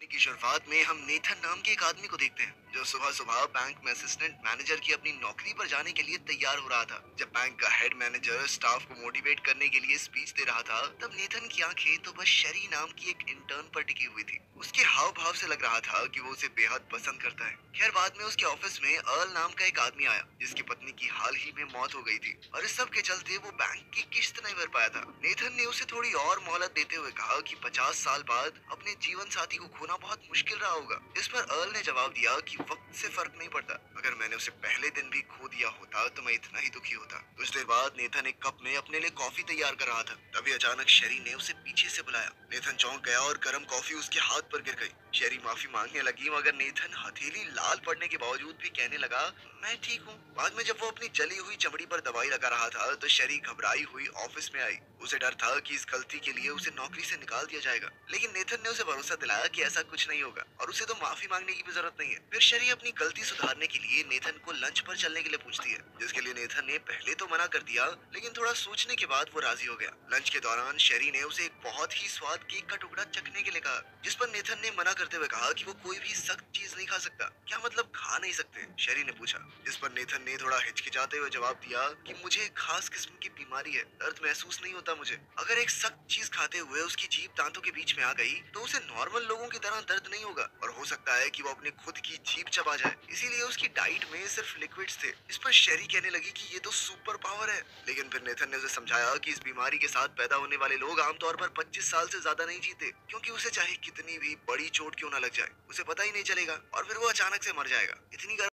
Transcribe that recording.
की शुरुआत में हम नेथन नाम के एक आदमी को देखते हैं जो सुबह सुबह बैंक में असिस्टेंट मैनेजर की अपनी नौकरी पर जाने के लिए तैयार हो रहा था। जब बैंक का हेड मैनेजर स्टाफ को मोटिवेट करने के लिए स्पीच दे रहा था, तब नेथन की आंखें तो बस शरी नाम की एक इंटर्न पर टिकी हुई थी। उसके हाव भाव से लग रहा था कि वो उसे बेहद पसंद करता है। खैर, बाद में उसके ऑफिस में अर्ल नाम का एक आदमी आया जिसकी पत्नी की हाल ही में मौत हो गई थी, और इस सब के चलते वो बैंक की किस्त नहीं भर पाया था। नेथन ने उसे थोड़ी और मोहलत देते हुए कहा कि 50 साल बाद अपने जीवन साथी को खोना बहुत मुश्किल रहा होगा। इस पर अर्ल ने जवाब दिया कि वक्त से फर्क नहीं पड़ता, अगर मैंने उसे पहले दिन भी खो दिया होता तो मैं इतना ही दुखी होता। कुछ देर बाद नेथन एक कप में अपने लिए कॉफी तैयार कर रहा था, तभी अचानक शेरी ने उसे पीछे से बुलाया। नेथन चौंक गया और गर्म कॉफी उसके हाथ पर गिर गई। शेरी माफी मांगने लगी, मगर नेथन हथेली लाल पड़ने के बावजूद भी कहने लगा, मैं ठीक हूँ। बाद में जब वो अपनी जली हुई चमड़ी पर दवाई लगा रहा था, तो शेरी घबराई हुई ऑफिस में आई। उसे डर था कि इस गलती के लिए उसे नौकरी से निकाल दिया जाएगा, लेकिन नेथन ने उसे भरोसा दिलाया कि ऐसा कुछ नहीं होगा और उसे तो माफी मांगने की भी जरूरत नहीं है। फिर शेरी अपनी गलती सुधारने के लिए नेथन को लंच पर चलने के लिए पूछती है, जिसके लिए नेथन ने पहले तो मना कर दिया, लेकिन थोड़ा सोचने के बाद वो राजी हो गया। लंच के दौरान शेरी ने उसे एक बहुत ही स्वाद केक का टुकड़ा चखने के लिए कहा, जिस पर नेथन ने मना करते हुए कहा कि वो कोई भी सख्त चीज नहीं खा सकता। क्या मतलब खा नहीं सकते? शेरी ने पूछा, जिस पर नेथन ने थोड़ा हिचकिचाते हुए जवाब दिया कि मुझे एक खास किस्म की बीमारी है, दर्द महसूस नहीं होता मुझे। अगर एक सख्त चीज खाते हुए उसकी जीभ दांतों के बीच में आ गई तो उसे नॉर्मल लोगों की तरह दर्द नहीं होगा, और हो सकता है कि वो अपने खुद की जीभ चबा जाए। इसीलिए उसकी डाइट में सिर्फ लिक्विड्स थे। इस पर शेरी कहने लगी कि ये तो सुपर पावर है, लेकिन फिर नेथन ने उसे समझाया कि इस बीमारी के साथ पैदा होने वाले लोग आमतौर पर 25 साल से ज्यादा नहीं जीते, क्योंकि उसे चाहे कितनी भी बड़ी चोट क्यों ना लग जाए, उसे पता ही नहीं चलेगा और फिर वो अचानक से मर जाएगा। इतनी